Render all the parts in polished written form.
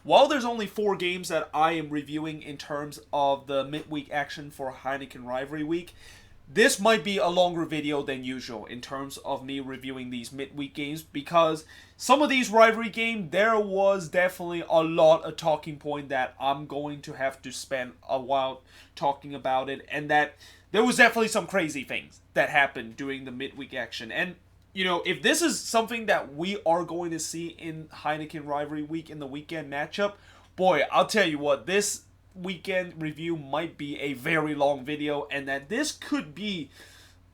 while there's only 4 games that I am reviewing in terms of the midweek action for Heineken Rivalry Week, this might be a longer video than usual in terms of me reviewing these midweek games, because some of these rivalry games, there was definitely a lot of talking point that I'm going to have to spend a while talking about it, and that there was definitely some crazy things that happened during the midweek action. And if this is something that we are going to see in Heineken Rivalry Week in the weekend matchup, boy, I'll tell you what, this weekend review might be a very long video, and that this could be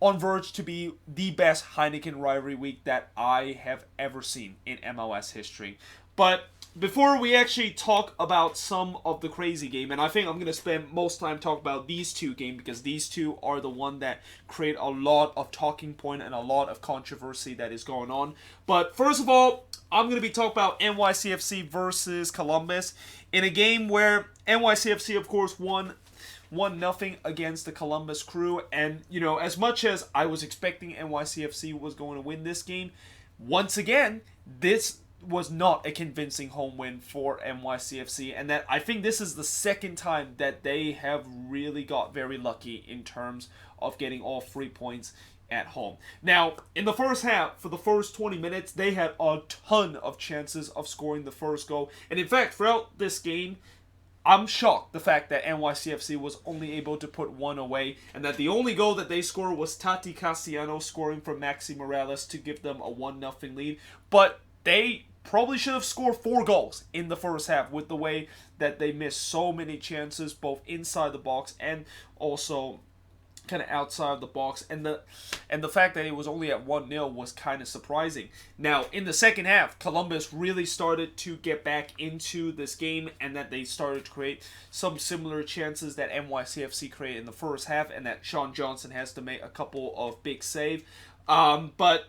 on verge to be the best Heineken Rivalry Week that I have ever seen in MLS history. But before we actually talk about some of the crazy game, and I think I'm going to spend most time talking about these 2 games, because these 2 are the one that create a lot of talking point and a lot of controversy that is going on. But first of all, I'm going to be talking about NYCFC versus Columbus in a game where NYCFC, of course, won 1-0 against the Columbus Crew. And, as much as I was expecting NYCFC was going to win this game, once again, this was not a convincing home win for NYCFC, and that I think this is the second time that they have really got very lucky in terms of getting all 3 points at home. Now, in the first half, for the first 20 minutes, they had a ton of chances of scoring the first goal. And in fact, throughout this game, I'm shocked the fact that NYCFC was only able to put 1 away, and that the only goal that they scored was Tati Castellano scoring for Maxi Morales to give them a 1-0 lead. But they probably should have scored 4 goals in the first half, with the way that they missed so many chances both inside the box and also kind of outside of the box, and the fact that it was only at 1-0 was kind of surprising. Now, in the second half, Columbus really started to get back into this game, and that they started to create some similar chances that NYCFC created in the first half, and that Sean Johnson has to make a couple of big saves. But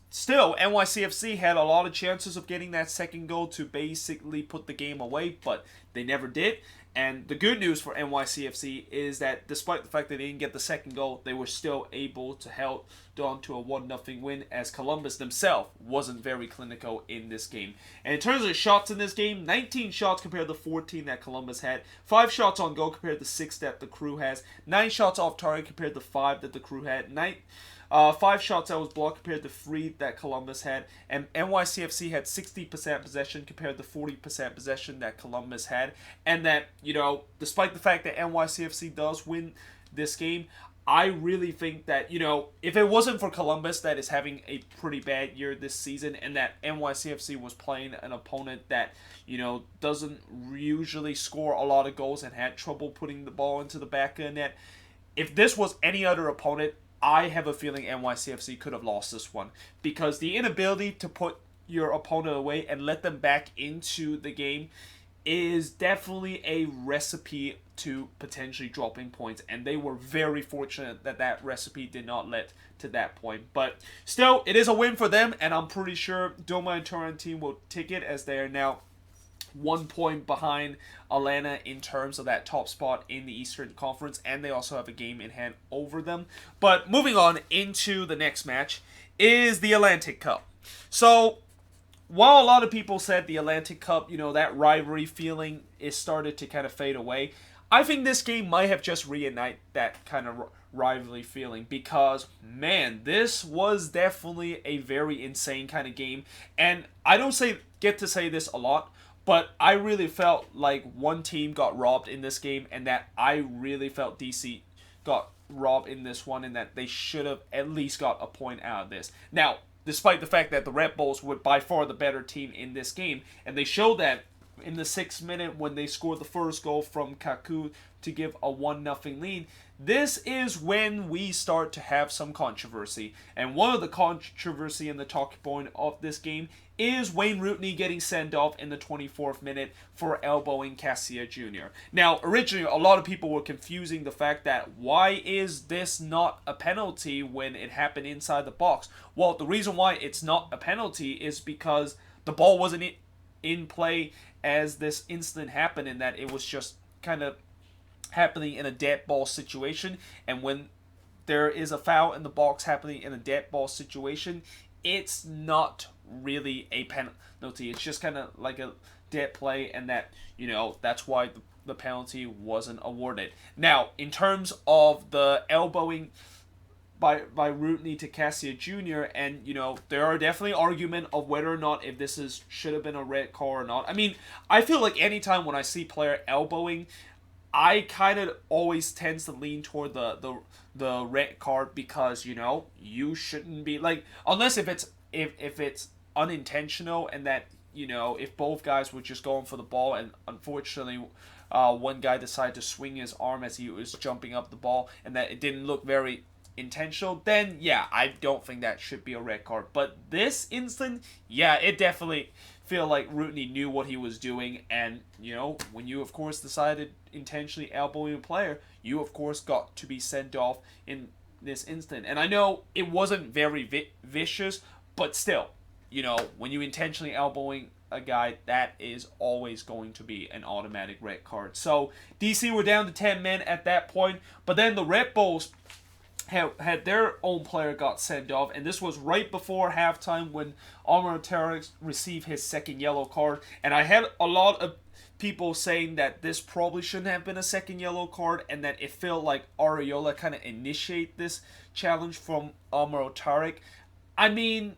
still, NYCFC had a lot of chances of getting that second goal to basically put the game away, but they never did. And the good news for NYCFC is that despite the fact that they didn't get the second goal, they were still able to hold on to a 1-0 win, as Columbus themselves wasn't very clinical in this game. And in terms of shots in this game, 19 shots compared to 14 that Columbus had, 5 shots on goal compared to 6 that the Crew has, 9 shots off target compared to 5 that the Crew had, 5 shots that was blocked compared to 3 that Columbus had, and NYCFC had 60% possession compared to 40% possession that Columbus had. And that, despite the fact that NYCFC does win this game, I really think that, if it wasn't for Columbus that is having a pretty bad year this season, and that NYCFC was playing an opponent that, doesn't usually score a lot of goals and had trouble putting the ball into the back of the net, if this was any other opponent, I have a feeling NYCFC could have lost this one, because the inability to put your opponent away and let them back into the game is definitely a recipe to potentially dropping points, and they were very fortunate that that recipe did not lead to that point. But still, it is a win for them, and I'm pretty sure Doma and Turan team will take it, as they are now 1 point behind Atlanta in terms of that top spot in the Eastern Conference, and they also have a game in hand over them. But moving on into the next match is the Atlantic Cup. So, while a lot of people said the Atlantic Cup, that rivalry feeling is started to kind of fade away, I think this game might have just reignited that kind of rivalry feeling, because, man, this was definitely a very insane kind of game. And I don't get to say this a lot, but I really felt like one team got robbed in this game, and that I really felt DC got robbed in this one, and that they should have at least got a point out of this. Now, despite the fact that the Red Bulls were by far the better team in this game, and they showed that in the 6th minute when they scored the first goal from Kaku to give a 1-0 lead, this is when we start to have some controversy. And one of the controversy in the talking point of this game is Wayne Rooney getting sent off in the 24th minute for elbowing Cassia Jr. Now, originally, a lot of people were confusing the fact that why is this not a penalty when it happened inside the box? Well, the reason why it's not a penalty is because the ball wasn't in play as this incident happened, and that it was just kind of happening in a dead ball situation. And when there is a foul in the box happening in a dead ball situation, it's not really a penalty. It's just kind of like a did play, and that, that's why the penalty wasn't awarded. Now, in terms of the elbowing by Rooney to Cassia Jr., and there are definitely argument of whether or not if this should have been a red card or not. I mean, I feel like anytime when I see player elbowing, I kind of always tends to lean toward the red card, because you shouldn't be like, unless if it's unintentional, and that if both guys were just going for the ball, and unfortunately one guy decided to swing his arm as he was jumping up the ball, and that it didn't look very intentional, then yeah, I don't think that should be a red card. But this instant, yeah, it definitely feel like Rooney knew what he was doing, and when you of course decided intentionally elbowing a player, you of course got to be sent off in this instant. And I know it wasn't very vicious, but still, when you intentionally elbowing a guy, that is always going to be an automatic red card. So DC were down to 10 men at that point, but then the Red Bulls had their own player got sent off, and this was right before halftime when Omar Tarek received his second yellow card. And I had a lot of people saying that this probably shouldn't have been a second yellow card, and that it felt like Areola kind of initiate this challenge from Omar Tarek. I mean,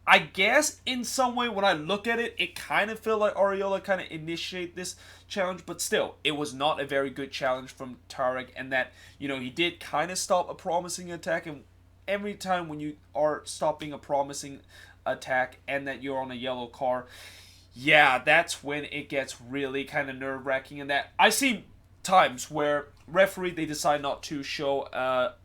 I guess in some way when I look at it, it kind of felt like Areola kind of initiate this challenge, but still, it was not a very good challenge from Tarek, and that, he did kind of stop a promising attack. And every time when you are stopping a promising attack and that you're on a yellow card, yeah, that's when it gets really kind of nerve-wracking. And that I see times where referee, they decide not to show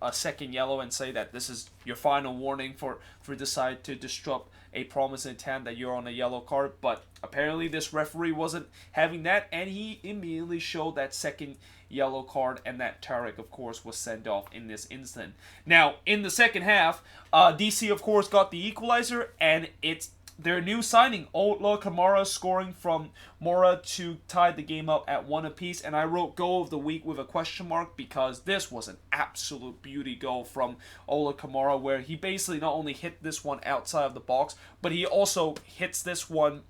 a second yellow and say that this is your final warning for decide to disrupt a promising attempt, that you're on a yellow card. But apparently this referee wasn't having that, and he immediately showed that second yellow card, and that Tarek of course was sent off in this instant. Now in the second half, DC of course got the equalizer, and it's their new signing, Ola Kamara, scoring from Mora to tie the game up at 1 apiece. And I wrote goal of the week with a question mark, because this was an absolute beauty goal from Ola Kamara, where he basically not only hit this one outside of the box, but he also hits this one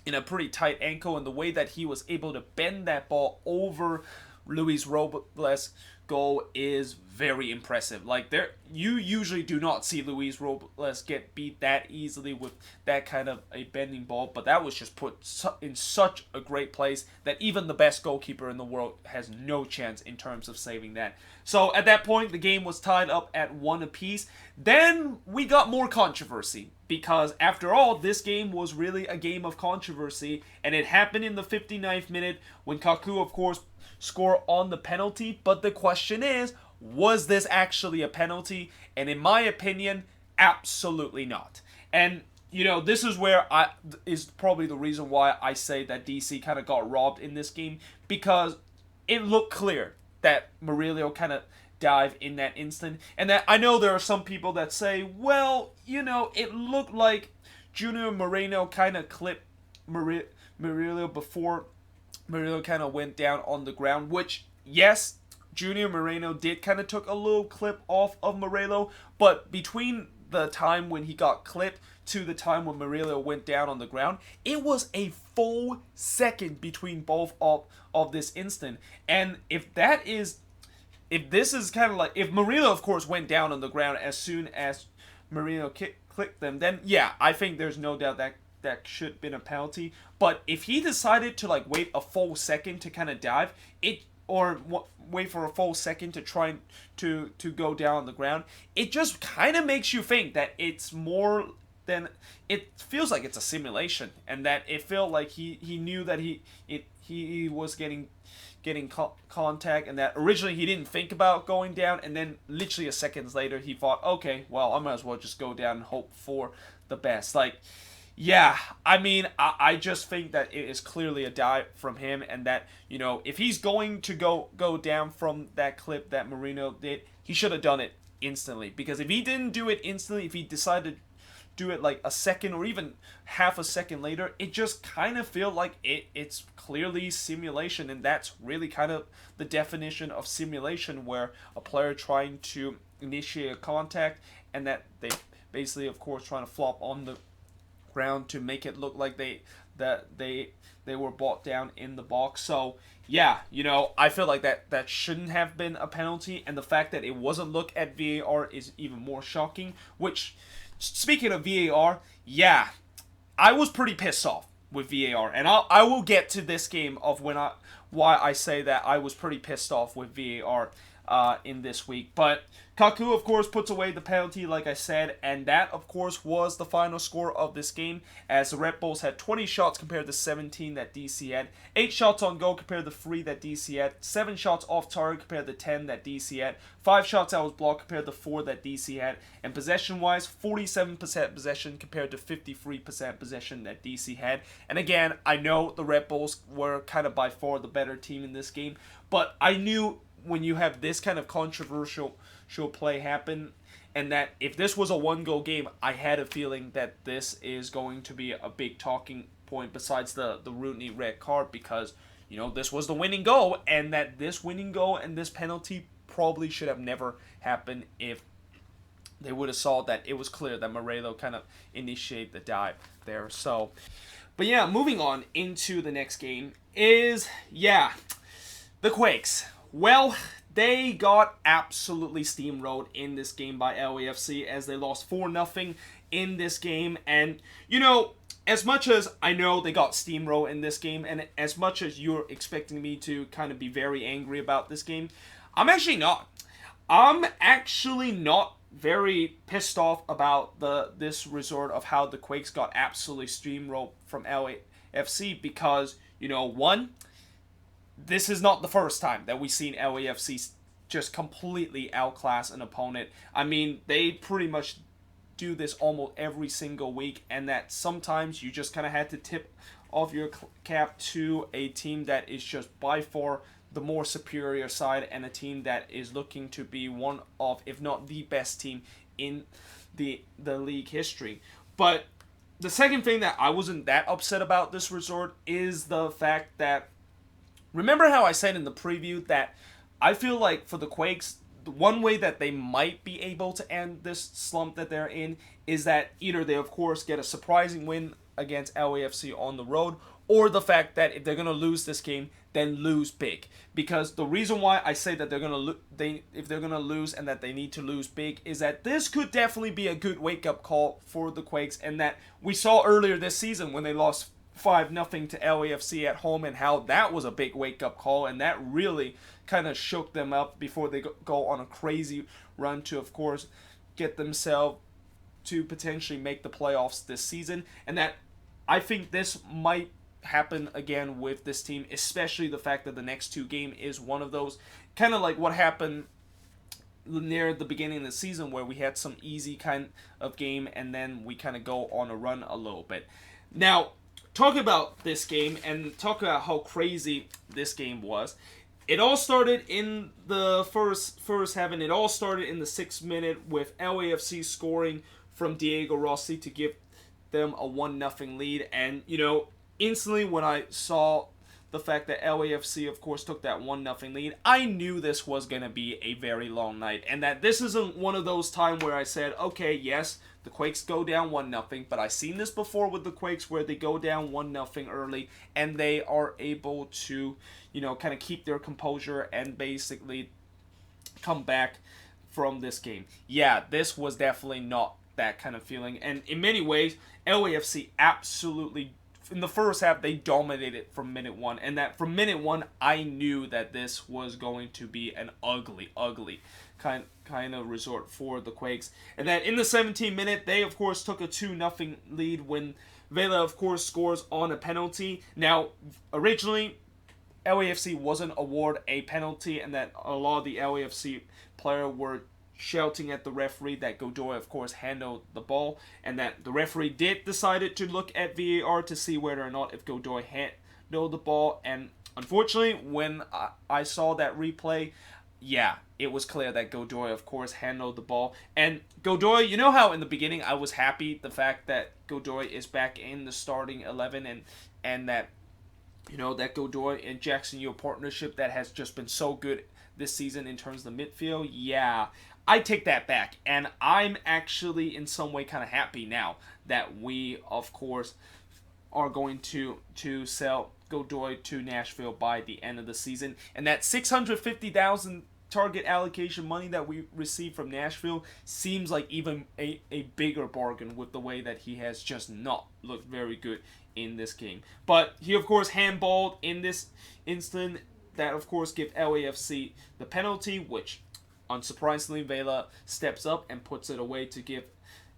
in a pretty tight ankle, and the way that he was able to bend that ball over Luis Robles' goal is very impressive. Like, you usually do not see Luis Robles get beat that easily with that kind of a bending ball, but that was just put in such a great place that even the best goalkeeper in the world has no chance in terms of saving that. So at that point, the game was tied up at 1 apiece. Then we got more controversy, because after all, this game was really a game of controversy, and it happened in the 59th minute when Kaku, of course, scored on the penalty. But the question is, was this actually a penalty? And in my opinion, absolutely not. And this is where is probably the reason why I say that DC kind of got robbed in this game, because it looked clear that Murillo kind of dived in that instant. And that I know there are some people that say, well, it looked like Junior Moreno kind of clipped Murillo before Murillo kind of went down on the ground, which, yes, Junior Moreno did kind of took a little clip off of Murillo, but between the time when he got clipped to the time when Murillo went down on the ground, it was a full second between both of this instant. And if this is kind of like, if Murillo, of course, went down on the ground as soon as Murillo clipped them, then yeah, I think there's no doubt that should have been a penalty. But if he decided to wait a full second to kind of dive, wait for a full second to try to go down on the ground, it just kind of makes you think that it's more than, it feels like it's a simulation, and that it felt like he knew that he was getting contact, and that originally he didn't think about going down, and then literally a seconds later he thought, okay, well, I might as well just go down and hope for the best. Yeah, I mean, I just think that it is clearly a dive from him, and that, if he's going to go down from that clip that Moreno did, he should have done it instantly. Because if he didn't do it instantly, if he decided to do it a second or even half a second later, it just kind of feel like it's clearly simulation. And that's really kind of the definition of simulation, where a player trying to initiate a contact, and that they basically, of course, trying to flop on the ground to make it look like they that they were brought down in the box. So yeah, I feel like that shouldn't have been a penalty, and the fact that it wasn't looked at VAR is even more shocking. Which, speaking of VAR, yeah, I was pretty pissed off with VAR, and I will get to this game of why I say that I was pretty pissed off with VAR in this week. But Kaku, of course, puts away the penalty, like I said, and that, of course, was the final score of this game, as the Red Bulls had 20 shots compared to 17 that DC had, 8 shots on goal compared to 3 that DC had, 7 shots off target compared to 10 that DC had, 5 shots that was blocked compared to 4 that DC had, and possession-wise, 47% possession compared to 53% possession that DC had. And again, I know the Red Bulls were kind of by far the better team in this game, but I knew when you have this kind of controversial play happen, and that if this was a one-goal game, I had a feeling that this is going to be a big talking point besides the Rooney red card, because this was the winning goal, and that this winning goal and this penalty probably should have never happened if they would have saw that it was clear that Morello kind of initiated the dive there. So, but yeah, moving on into the next game is the Quakes. Well, they got absolutely steamrolled in this game by LAFC, as they lost 4-0 in this game. And, as much as I know they got steamrolled in this game, and as much as you're expecting me to kind of be very angry about this game, I'm actually not. I'm actually not very pissed off about this result of how the Quakes got absolutely steamrolled from LAFC, because, one, this is not the first time that we've seen LAFC just completely outclass an opponent. I mean, they pretty much do this almost every single week, and that sometimes you just kind of had to tip off your cap to a team that is just by far the more superior side, and a team that is looking to be one of, if not the best team in the league history. But the second thing that I wasn't that upset about this result is the fact that, remember how I said in the preview that I feel like for the Quakes, the one way that they might be able to end this slump that they're in is that either they, of course, get a surprising win against LAFC on the road, or the fact that if they're going to lose this game, then lose big. Because the reason why I say that if they're going to lose and that they need to lose big is that this could definitely be a good wake-up call for the Quakes, and that we saw earlier this season when they lost 5-0 to LAFC at home, and how that was a big wake-up call, and that really kind of shook them up before they go on a crazy run to, of course, get themselves to potentially make the playoffs this season. And that I think this might happen again with this team, especially the fact that the next two game is one of those, kind of like what happened near the beginning of the season, where we had some easy kind of game and then we kind of go on a run a little bit. Now, talk about this game and talk about how crazy this game was. It all started in the first half, and it all started in the 6th minute with LAFC scoring from Diego Rossi to give them a 1-0 lead. And, instantly when I saw the fact that LAFC, of course, took that 1-0 lead, I knew this was going to be a very long night. And that this isn't one of those times where I said, okay, yes, the Quakes go down 1-0, but I've seen this before with the Quakes where they go down 1-0 early and they are able to, kind of keep their composure and basically come back from this game. Yeah, this was definitely not that kind of feeling. And in many ways, LAFC absolutely, in the first half, they dominated from minute one. And that from minute one, I knew that this was going to be an ugly kind of resort for the Quakes. And that in the 17th minute, they, of course, took a 2-0 lead when Vela, of course, scores on a penalty. Now, originally, LAFC wasn't awarded a penalty, and that a lot of the LAFC players were shouting at the referee that Godoy, of course, handled the ball, and that the referee did decide to look at VAR to see whether or not if Godoy handled the ball. And unfortunately, when I saw that replay, yeah, it was clear that Godoy, of course, handled the ball. And Godoy, you know how in the beginning I was happy the fact that Godoy is back in the starting 11 and that, that Godoy and Jackson Yeo partnership that has just been so good this season in terms of the midfield? Yeah, I take that back. And I'm actually in some way kind of happy now that we, of course, are going to sell Godoy to Nashville by the end of the season, and that 650,000 target allocation money that we received from Nashville seems like even a bigger bargain with the way that he has just not looked very good in this game. But he, of course, handballed in this instant. That, of course, give LAFC the penalty, which, unsurprisingly, Vela steps up and puts it away to give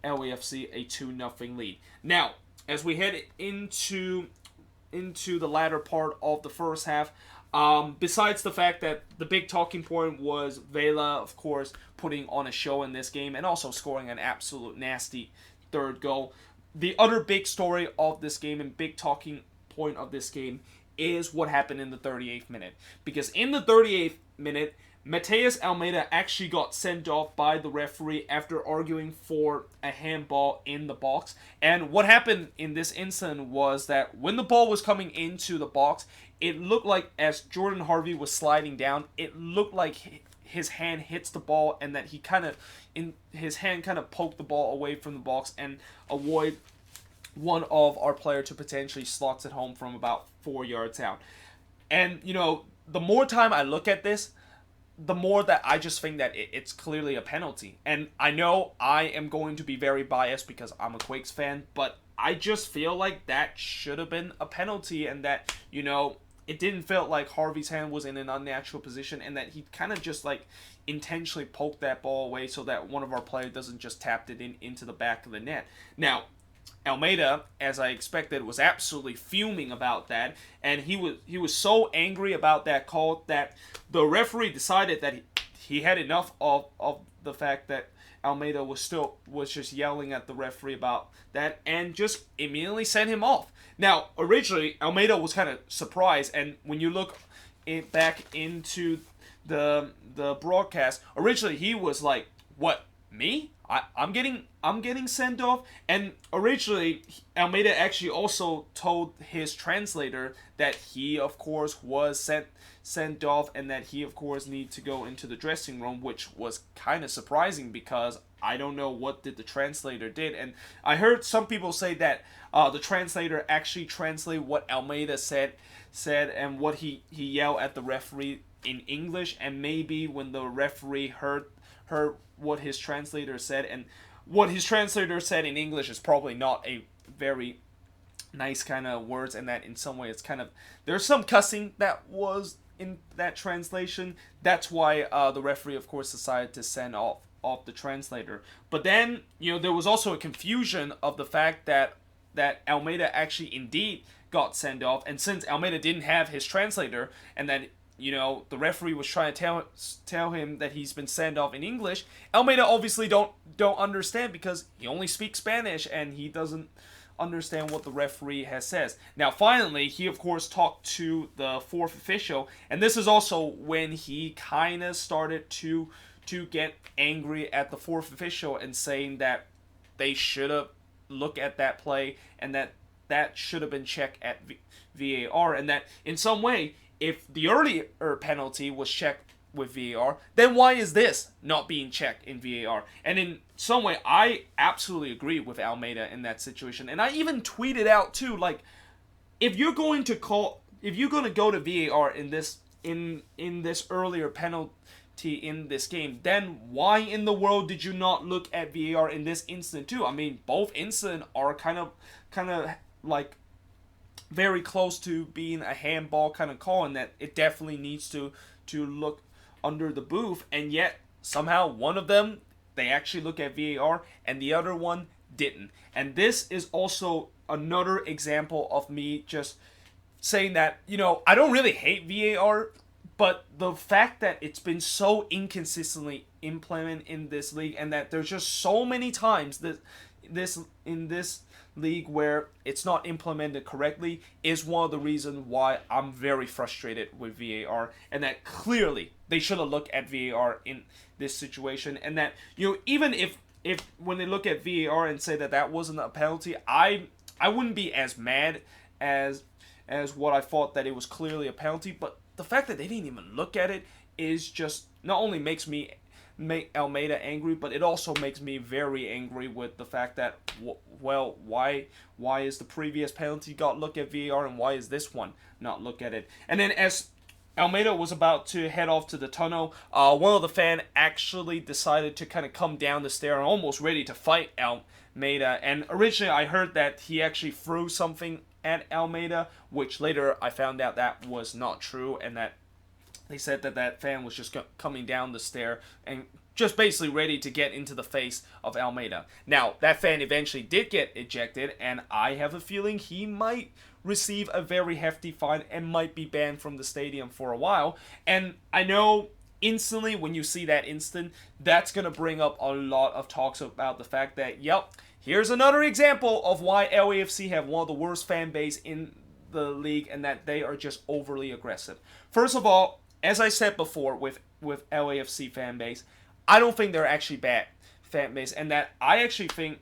LAFC a 2-0 lead. Now, as we head into the latter part of the first half, besides the fact that the big talking point was Vela, of course, putting on a show in this game and also scoring an absolute nasty third goal, the other big story of this game and big talking point of this game is what happened in the 38th minute. Because in the 38th minute, Mateus Almeida actually got sent off by the referee after arguing for a handball in the box. And what happened in this incident was that when the ball was coming into the box, it looked like as Jordan Harvey was sliding down, it looked like his hand hits the ball and that his hand kind of poked the ball away from the box and avoid one of our players to potentially slots it home from about 4 yards out. And, the more time I look at this, the more that I just think that it's clearly a penalty. And I know I am going to be very biased because I'm a Quakes fan, but I just feel like that should have been a penalty and that, it didn't feel like Harvey's hand was in an unnatural position and that he kind of just intentionally poked that ball away so that one of our players doesn't just tap it into the back of the net. Now, Almeida, as I expected, was absolutely fuming about that, and he was so angry about that call that the referee decided that he had enough of the fact that Almeida was just yelling at the referee about that and just immediately sent him off. Now, originally, Almeida was kind of surprised, and when you look back into the broadcast, originally he was like, "What, me? I'm getting sent off." And originally, Almeida actually also told his translator that he, of course, was sent off and that he, of course, need to go into the dressing room, which was kind of surprising because I don't know what the translator did. And I heard some people say that the translator actually translated what Almeida said and what he yelled at the referee in English, and maybe when the referee heard what his translator said, and what his translator said in English is probably not a very nice kind of words, and that in some way it's kind of, there's some cussing that was in that translation. That's why the referee, of course, decided to send off the translator. But then, there was also a confusion of the fact that Almeida actually indeed got sent off, and since Almeida didn't have his translator, and that the referee was trying to tell him that he's been sent off in English, Almeida obviously don't understand because he only speaks Spanish and he doesn't understand what the referee has says. Now, finally, he of course talked to the fourth official, and this is also when he kind of started to get angry at the fourth official and saying that they should have looked at that play and that should have been checked at VAR, and that in some way, if the earlier penalty was checked with VAR, then why is this not being checked in VAR? And in some way, I absolutely agree with Almeida in that situation. And I even tweeted out too, if you're going to go to VAR in this earlier penalty in this game, then why in the world did you not look at VAR in this incident too? I mean, both incidents are kind of very close to being a handball kind of call, and that it definitely needs to look under the booth, and yet somehow one of them they actually look at VAR and the other one didn't. And this is also another example of me just saying that, I don't really hate VAR, but the fact that it's been so inconsistently implemented in this league, and that there's just so many times that in this league where it's not implemented correctly, is one of the reasons why I'm very frustrated with VAR, and that clearly they should have looked at VAR in this situation, and that even if when they look at VAR and say that wasn't a penalty, I wouldn't be as mad as what I thought that it was clearly a penalty. But the fact that they didn't even look at it is just not only makes me make Almeida angry, but it also makes me very angry with the fact that, well, why is the previous penalty got look at VAR and why is this one not look at it? And then as Almeida was about to head off to the tunnel, one of the fans actually decided to kind of come down the stair and almost ready to fight Almeida. And originally I heard that he actually threw something at Almeida, which later I found out that was not true, and that they said that that fan was just coming down the stair and just basically ready to get into the face of Almeida. Now, that fan eventually did get ejected, and I have a feeling he might receive a very hefty fine and might be banned from the stadium for a while. And I know instantly when you see that instant, that's going to bring up a lot of talks about the fact that, yep, here's another example of why LAFC have one of the worst fan base in the league, and that they are just overly aggressive. First of all, as I said before with LAFC fan base, I don't think they're actually bad fan base, and that I actually think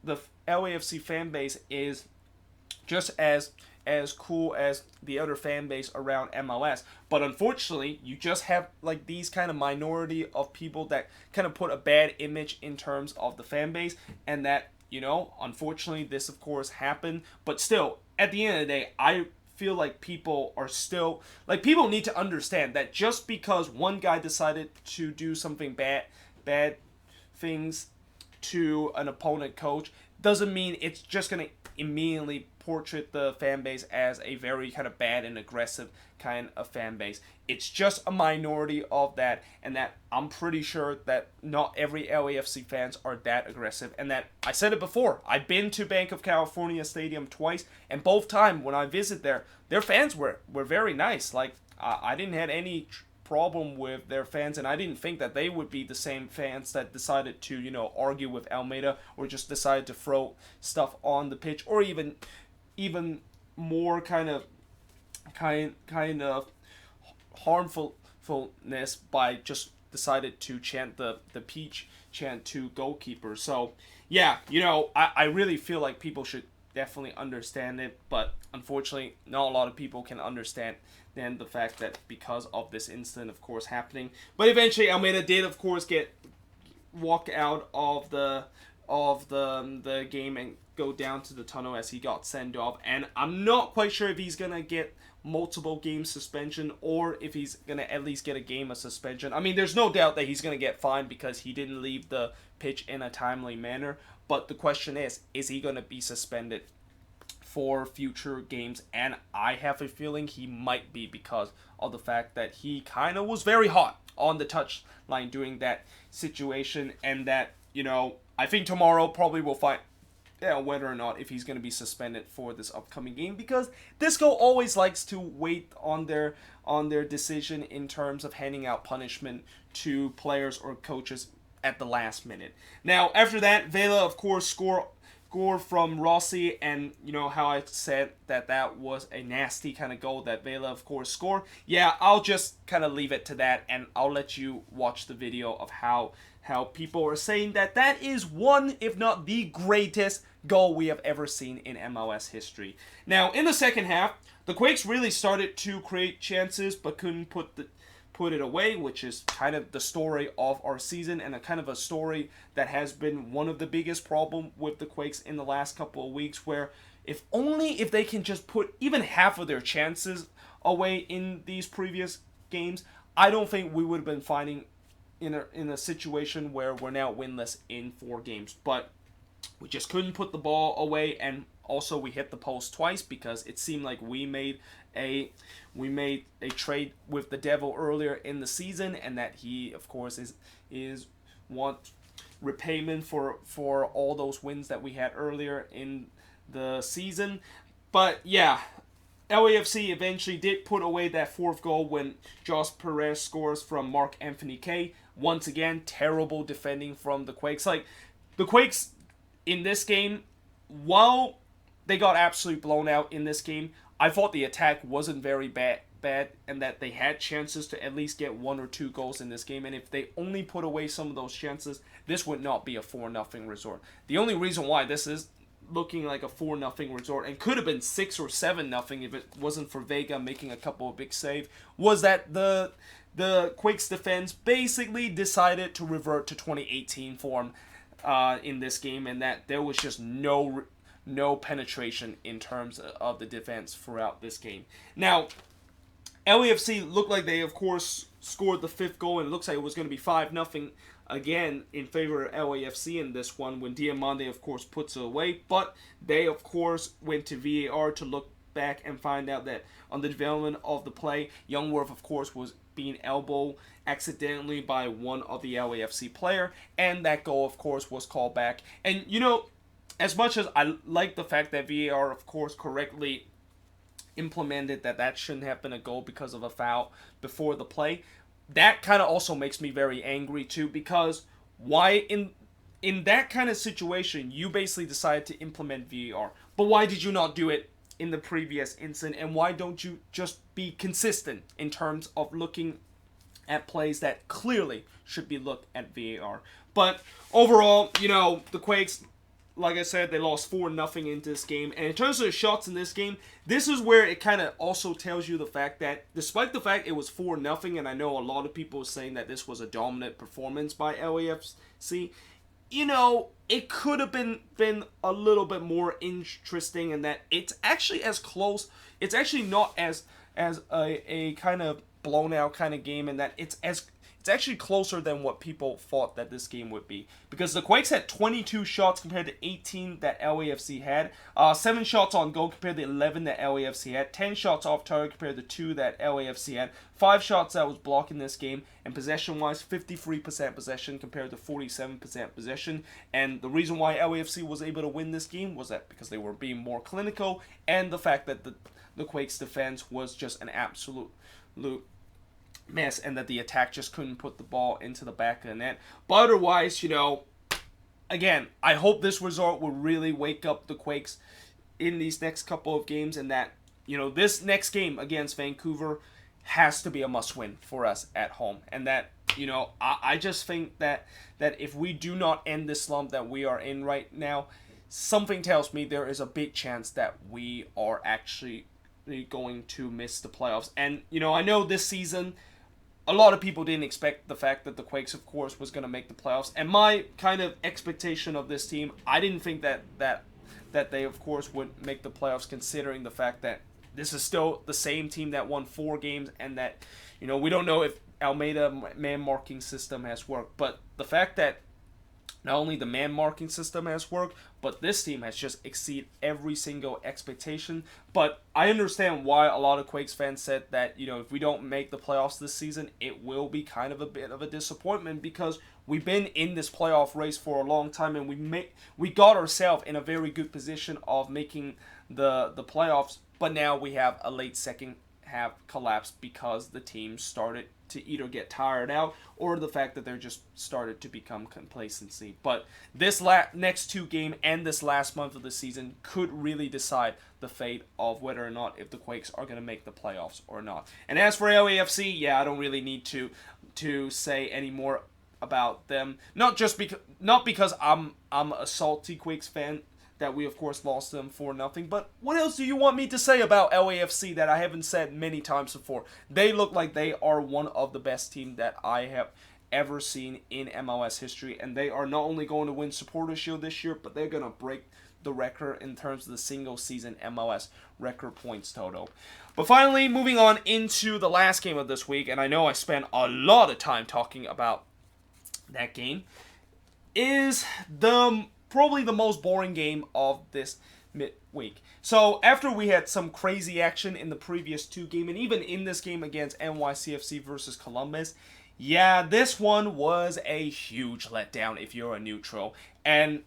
the LAFC fan base is just as cool as the other fan base around MLS. But unfortunately, you just have like these kind of minority of people that kind of put a bad image in terms of the fan base, and that, you know, unfortunately this of course happened. But still, at the end of the day, I feel like people are still, like, people need to understand that just because one guy decided to do something bad things to an opponent coach doesn't mean it's just going to immediately portray the fan base as a very kind of bad and aggressive kind of fan base. It's just a minority of that, and that I'm pretty sure that not every LAFC fans are that aggressive, and that I said it before, I've been to Bank of California Stadium twice, and both times when I visit there, their fans were very nice. Like, I didn't have any problem with their fans, and I didn't think that they would be the same fans that decided to, you know, argue with Almeida or just decided to throw stuff on the pitch, or even more kind of harmfulness by just decided to chant the peach chant to goalkeeper. So yeah, you know, I really feel like people should definitely understand it, but unfortunately not a lot of people can understand then the fact that because of this incident of course happening. But eventually Almeida did of course walk out of the game and go down to the tunnel as he got sent off, and I'm not quite sure if he's gonna get multiple game suspension or if he's gonna at least get a game of suspension. I mean, there's no doubt that he's gonna get fined because he didn't leave the pitch in a timely manner, but the question is he gonna be suspended for future games? And I have a feeling he might be, because of the fact that he kind of was very hot on the touchline during that situation, and that, you know, I think tomorrow probably will find whether or not if he's going to be suspended for this upcoming game, because Disco always likes to wait on their decision in terms of handing out punishment to players or coaches at the last minute. Now, after that, Vela, of course, score from Rossi, and you know how I said that was a nasty kind of goal that Vela, of course, scored. Yeah, I'll just kind of leave it to that, and I'll let you watch the video of how people are saying that is one, if not the greatest goal we have ever seen in MLS history. Now, in the second half, the Quakes really started to create chances, but couldn't put it away, which is kind of the story of our season, and a kind of a story that has been one of the biggest problem with the Quakes in the last couple of weeks, where if they can just put even half of their chances away in these previous games, I don't think we would have been finding in a situation where we're now winless in 4 games. But we just couldn't put the ball away, and also we hit the post twice because it seemed like we made a trade with the devil earlier in the season, and that he of course is want repayment for all those wins that we had earlier in the season. But yeah, LAFC eventually did put away that 4th goal when Josh Perez scores from Mark-Anthony Kaye. Once again, terrible defending from the Quakes. Like, the Quakes in this game, while they got absolutely blown out in this game, I thought the attack wasn't very bad, and that they had chances to at least get 1 or 2 goals in this game. And if they only put away some of those chances, this would not be a 4-0 result. The only reason why this is looking like a 4-0 result, and could have been 6 or 7-0 if it wasn't for Vega making a couple of big saves, was that the the Quakes defense basically decided to revert to 2018 form in this game, and that there was just no penetration in terms of the defense throughout this game. Now, LAFC looked like they, of course, scored the 5th goal, and it looks like it was going to be 5-0 again in favor of LAFC in this one when Diamande, of course, puts it away. But they, of course, went to VAR to look back and find out that on the development of the play, Youngworth, of course, was being elbowed accidentally by one of the LAFC player, and that goal, of course, was called back. And, you know, as much as I like the fact that VAR, of course, correctly implemented that shouldn't have been a goal because of a foul before the play, that kind of also makes me very angry too, because why in that kind of situation you basically decided to implement VAR, but why did you not do it in the previous incident, and why don't you just be consistent in terms of looking at plays that clearly should be looked at VAR? But overall, you know, the Quakes, like I said, they lost 4-0 in this game. And in terms of the shots in this game, this is where it kind of also tells you the fact that despite the fact it was 4-0, and I know a lot of people are saying that this was a dominant performance by LAFC, you know, it could have been a little bit more interesting in that it's actually as close. It's actually not as a kind of blown out kind of game, in that it's actually closer than what people thought that this game would be. Because the Quakes had 22 shots compared to 18 that LAFC had. 7 shots on goal compared to 11 that LAFC had. 10 shots off target compared to 2 that LAFC had. 5 shots that was blocked in this game. And possession-wise, 53% possession compared to 47% possession. And the reason why LAFC was able to win this game was that because they were being more clinical, and the fact that the Quakes' defense was just an absolute mess, and that the attack just couldn't put the ball into the back of the net. But otherwise, you know, again, I hope this result will really wake up the Quakes in these next couple of games, and that, you know, this next game against Vancouver has to be a must-win for us at home. And that, you know, I just think that if we do not end this slump that we are in right now, something tells me there is a big chance that we are actually going to miss the playoffs. And, you know, I know this season a lot of people didn't expect the fact that the Quakes, of course, was going to make the playoffs. And my kind of expectation of this team, I didn't think that they, of course, would make the playoffs, considering the fact that this is still the same team that won 4 games, and that, you know, we don't know if Almeida man-marking system has worked. But the fact that not only the man-marking system has worked, but this team has just exceeded every single expectation. But I understand why a lot of Quakes fans said that, you know, if we don't make the playoffs this season, it will be kind of a bit of a disappointment, because we've been in this playoff race for a long time, and we got ourselves in a very good position of making the playoffs. But now we have a late second half collapse because the team started to either get tired out, or the fact that they're just started to become complacency. But this next 2 game and this last month of the season could really decide the fate of whether or not if the Quakes are going to make the playoffs or not. And as for LAFC, yeah, I don't really need to say any more about them. Not because I'm a salty Quakes fan that we, of course, lost them 4-0. But what else do you want me to say about LAFC that I haven't said many times before? They look like they are one of the best teams that I have ever seen in MLS history. And they are not only going to win Supporters Shield this year, but they're going to break the record in terms of the single-season MLS record points total. But finally, moving on into the last game of this week, and I know I spent a lot of time talking about that game, is probably the most boring game of this midweek. So after we had some crazy action in the previous 2 games, and even in this game against NYCFC versus Columbus, yeah, this one was a huge letdown if you're a neutral. And,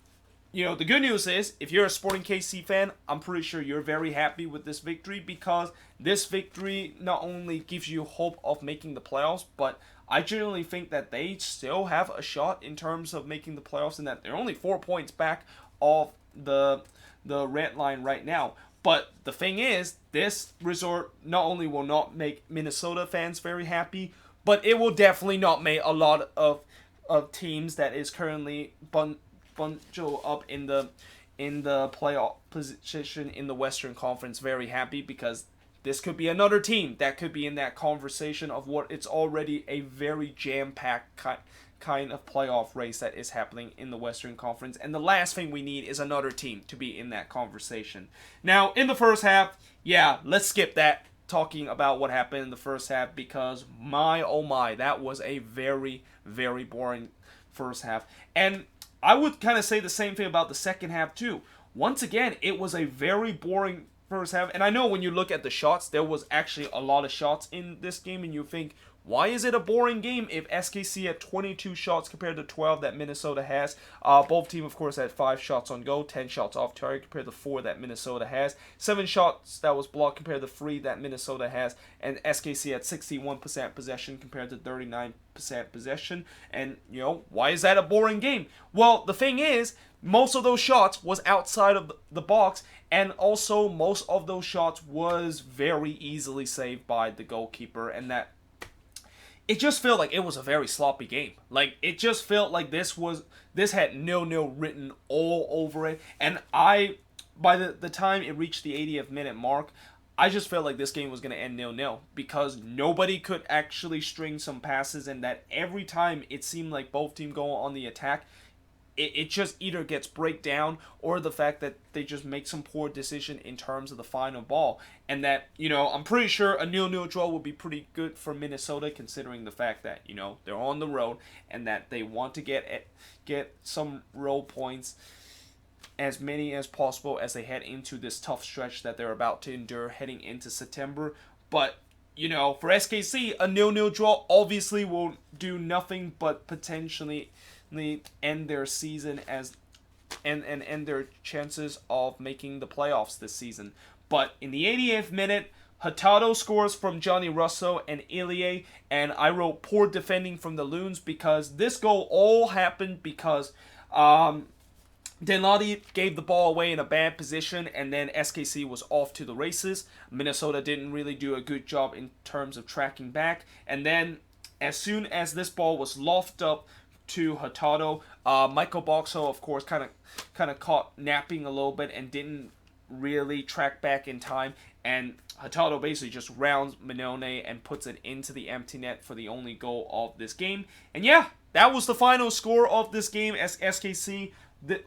you know, the good news is, if you're a Sporting KC fan, I'm pretty sure you're very happy with this victory, because this victory not only gives you hope of making the playoffs, but I generally think that they still have a shot in terms of making the playoffs, and that they're only 4 points back of the red line right now. But the thing is, this result not only will not make Minnesota fans very happy, but it will definitely not make a lot of teams that is currently bundled up in the playoff position in the Western Conference very happy, because this could be another team that could be in that conversation of what it's already a very jam-packed kind of playoff race that is happening in the Western Conference. And the last thing we need is another team to be in that conversation. Now, in the first half, yeah, let's skip that, talking about what happened in the first half, because my, oh my, that was a very, very boring first half. And I would kind of say the same thing about the second half too. Once again, it was a very boring first half. And I know when you look at the shots, there was actually a lot of shots in this game, and you think, why is it a boring game if SKC had 22 shots compared to 12 that Minnesota has? Both teams, of course, had 5 shots on goal, 10 shots off target compared to 4 that Minnesota has. 7 shots that was blocked compared to 3 that Minnesota has. And SKC had 61% possession compared to 39% possession. And, you know, why is that a boring game? Well, the thing is, most of those shots was outside of the box, and also most of those shots was very easily saved by the goalkeeper, and that it just felt like it was a very sloppy game. Like, it just felt like this had 0-0 written all over it. And by the time it reached the 80th minute mark, I just felt like this game was going to end 0-0 because nobody could actually string some passes, and that every time it seemed like both teams go on the attack, it just either gets break down, or the fact that they just make some poor decision in terms of the final ball. And that, you know, I'm pretty sure a 0-0 draw would be pretty good for Minnesota, considering the fact that, you know, they're on the road and that they want to get some road points, as many as possible, as they head into this tough stretch that they're about to endure heading into September. But, you know, for SKC, a 0-0 draw obviously will do nothing but potentially end their season and end their chances of making the playoffs this season. But in the 88th minute, Hurtado scores from Johnny Russo and Ilie, and I wrote poor defending from the Loons, because this goal all happened because Denladi gave the ball away in a bad position, and then SKC was off to the races. Minnesota didn't really do a good job in terms of tracking back, and then as soon as this ball was lofted up to Hurtado, Michael Boxall, of course, kind of caught napping a little bit and didn't really track back in time, and Hurtado basically just rounds Minone and puts it into the empty net for the only goal of this game. And yeah, that was the final score of this game, as SKC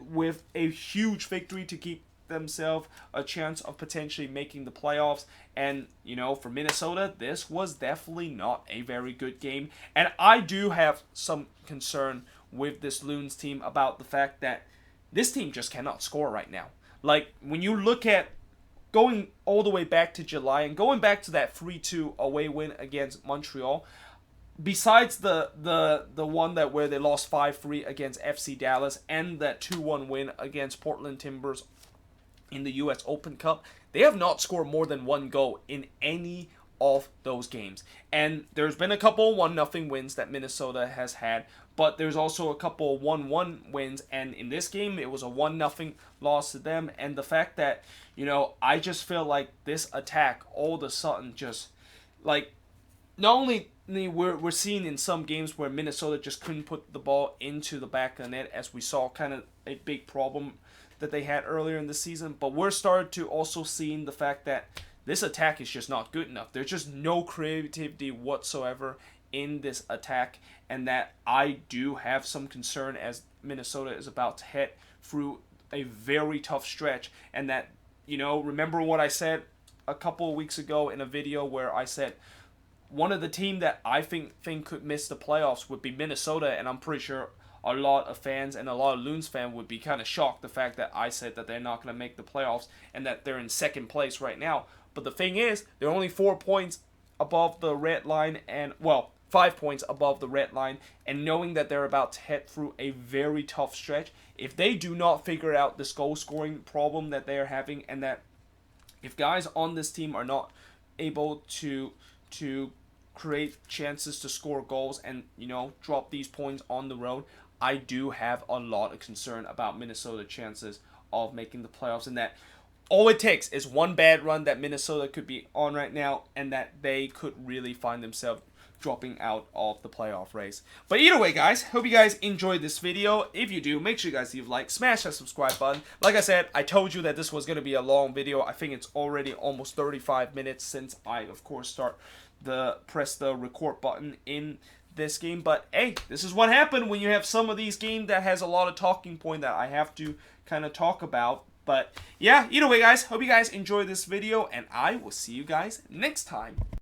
with a huge victory to keep themselves a chance of potentially making the playoffs. And, you know, for Minnesota, this was definitely not a very good game. And I do have some concern with this Loons team about the fact that this team just cannot score right now. Like, when you look at going all the way back to July and going back to that 3-2 away win against Montreal, besides the one that where they lost 5-3 against FC Dallas and that 2-1 win against Portland Timbers in the U.S. Open Cup, they have not scored more than one goal in any of those games. And there's been a couple 1-0 wins that Minnesota has had, but there's also a couple 1-1 wins, and in this game it was a 1-0 loss to them. And the fact that, you know, I just feel like this attack all of a sudden just, like, not only we're seeing in some games where Minnesota just couldn't put the ball into the back of the net, as we saw kind of a big problem that they had earlier in the season, but we're starting to also seeing the fact that this attack is just not good enough. There's just no creativity whatsoever in this attack, and that I do have some concern as Minnesota is about to head through a very tough stretch. And that, you know, remember what I said a couple of weeks ago in a video where I said one of the team that I think could miss the playoffs would be Minnesota, and I'm pretty sure a lot of fans and a lot of Loons fans would be kind of shocked the fact that I said that they're not going to make the playoffs and that they're in second place right now. But the thing is, they're only 4 points above the red line, and, well, 5 points above the red line, and knowing that they're about to head through a very tough stretch, if they do not figure out this goal scoring problem that they're having, and that if guys on this team are not able to create chances to score goals and, you know, drop these points on the road, I do have a lot of concern about Minnesota's chances of making the playoffs, and that all it takes is one bad run that Minnesota could be on right now, and that they could really find themselves dropping out of the playoff race. But either way, guys, hope you guys enjoyed this video. If you do, make sure you guys leave a like, smash that subscribe button. Like I said, I told you that this was going to be a long video. I think it's already almost 35 minutes since I, of course, press the record button in this game. But hey, this is what happened when you have some of these games that has a lot of talking point that I have to kind of talk about. But yeah, either way, guys, hope you guys enjoyed this video, and I will see you guys next time.